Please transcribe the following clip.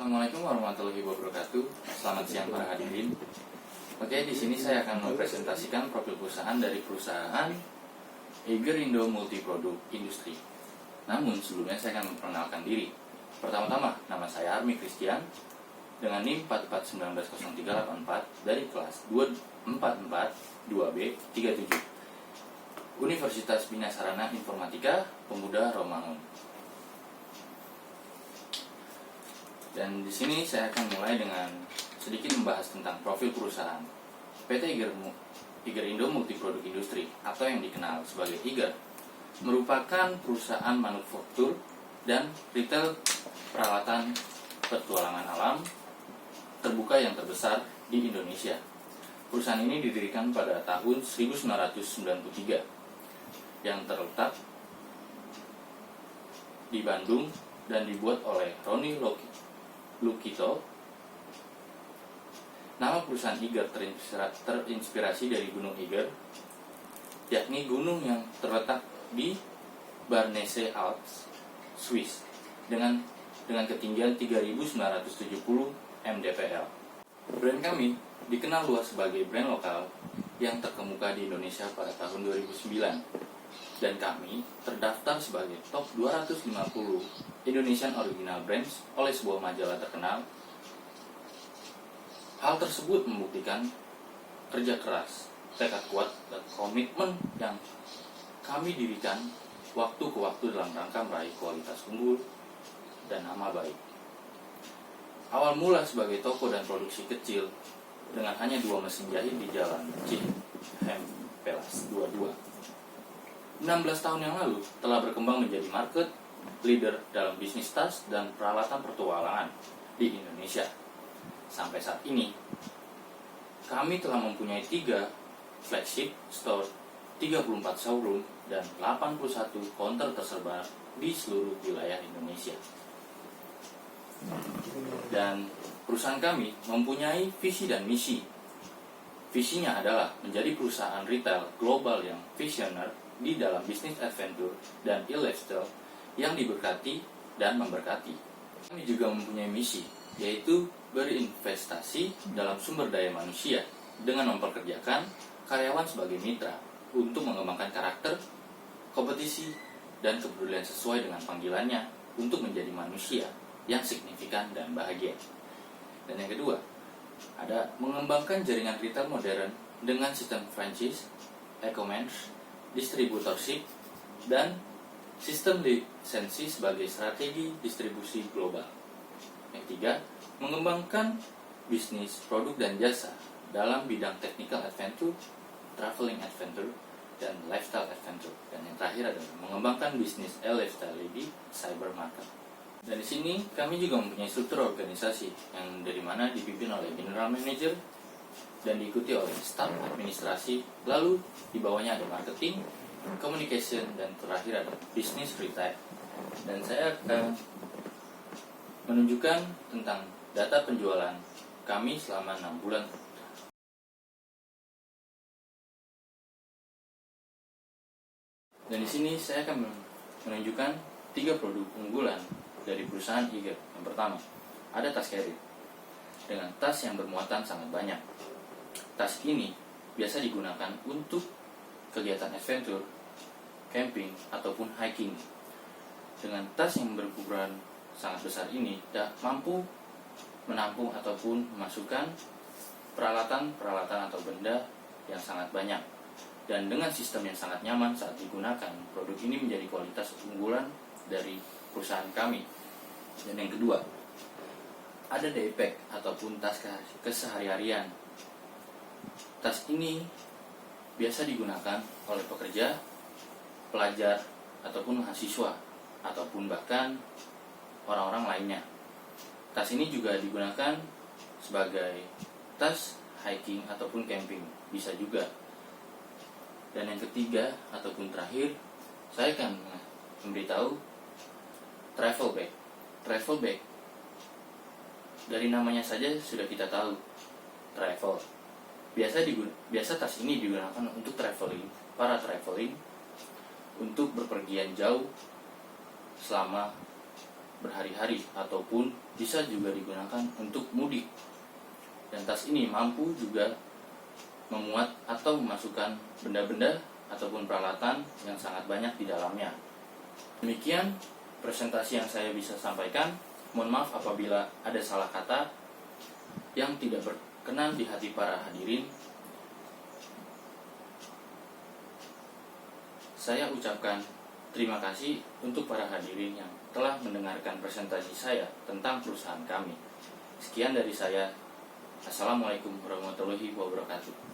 Assalamualaikum warahmatullahi wabarakatuh. Selamat siang para hadirin. Oke, di sini saya akan mempresentasikan profil perusahaan dari perusahaan Eiger Indo Multiproduk Industri. Namun sebelumnya saya akan memperkenalkan diri. Pertama-tama, nama saya Armi Christian dengan NIM 4419038 dari kelas 244 2B37 Universitas Bina Sarana Informatika Pemuda Romangun. Dan di sini saya akan mulai dengan sedikit membahas tentang profil perusahaan. PT Eiger Indo Multiproduk Industri atau yang dikenal sebagai Eiger merupakan perusahaan manufaktur dan retail peralatan petualangan alam terbuka yang terbesar di Indonesia. Perusahaan ini didirikan pada tahun 1993 yang terletak di Bandung dan dibuat oleh Roni Lukito. Nama perusahaan Eiger terinspirasi dari Gunung Eiger, yakni gunung yang terletak di Bernese Alps, Swiss, dengan ketinggian 3.970 mdpl. Brand kami dikenal luas sebagai brand lokal yang terkemuka di Indonesia pada tahun 2009, dan kami terdaftar sebagai top 250 Indonesian Original Brands oleh sebuah majalah terkenal. Hal tersebut membuktikan kerja keras, tekad kuat, dan komitmen yang kami dirikan waktu ke waktu dalam rangka meraih kualitas unggul dan nama baik. Awal mula sebagai toko dan produksi kecil dengan hanya 2 mesin jahit di Jalan Cihampelas 22. 16 tahun yang lalu telah berkembang menjadi market leader dalam bisnis tas dan peralatan pertualangan di Indonesia. Sampai saat ini, kami telah mempunyai 3 flagship store, 34 showroom, dan 81 counter tersebar di seluruh wilayah Indonesia. Dan perusahaan kami mempunyai visi dan misi. Visinya adalah menjadi perusahaan retail global yang visioner di dalam bisnis adventure dan e-lifestyle yang diberkati dan memberkati. Kami juga mempunyai misi, yaitu berinvestasi dalam sumber daya manusia dengan memperkerjakan karyawan sebagai mitra untuk mengembangkan karakter, kompetisi, dan kepedulian sesuai dengan panggilannya untuk menjadi manusia yang signifikan dan bahagia. Dan yang kedua, ada mengembangkan jaringan retail modern dengan sistem franchise, e-commerce, distributorship, dan sistem lisensi sebagai strategi distribusi global. Yang ketiga, mengembangkan bisnis produk dan jasa dalam bidang technical adventure, traveling adventure, dan lifestyle adventure. Dan yang terakhir adalah mengembangkan bisnis lifestyle di cyber market. Dan di sini kami juga mempunyai struktur organisasi yang dari mana dipimpin oleh general manager dan diikuti oleh staf administrasi, lalu di bawahnya ada marketing, communication, dan terakhir ada business retail. Dan saya akan menunjukkan tentang data penjualan kami selama 6 bulan. Dan di sini saya akan menunjukkan 3 produk unggulan dari perusahaan Eiger. Yang pertama, ada tas carrier dengan tas yang bermuatan sangat banyak. Tas ini biasa digunakan untuk kegiatan adventure, camping, ataupun hiking. Dengan tas yang berukuran sangat besar ini mampu menampung ataupun memasukkan peralatan atau benda yang sangat banyak. Dan dengan sistem yang sangat nyaman saat digunakan, produk ini menjadi kualitas unggulan dari perusahaan kami. Dan yang kedua, ada daypack ataupun tas kesehari-harian. Tas ini biasa digunakan oleh pekerja, pelajar, ataupun mahasiswa, ataupun bahkan orang-orang lainnya. Tas ini juga digunakan sebagai tas hiking ataupun camping, bisa juga. Dan yang ketiga ataupun terakhir, saya akan memberitahu travel bag. Travel bag, dari namanya saja sudah kita tahu, travel. Biasa tas ini digunakan untuk para traveling, untuk berpergian jauh selama berhari-hari ataupun bisa juga digunakan untuk mudik. Dan tas ini mampu juga memuat atau memasukkan benda-benda ataupun peralatan yang sangat banyak di dalamnya. Demikian presentasi yang saya bisa sampaikan. Mohon maaf apabila ada salah kata yang tidak berkenan di hati para hadirin. Saya ucapkan terima kasih untuk para hadirin yang telah mendengarkan presentasi saya tentang perusahaan kami. Sekian dari saya. Assalamualaikum warahmatullahi wabarakatuh.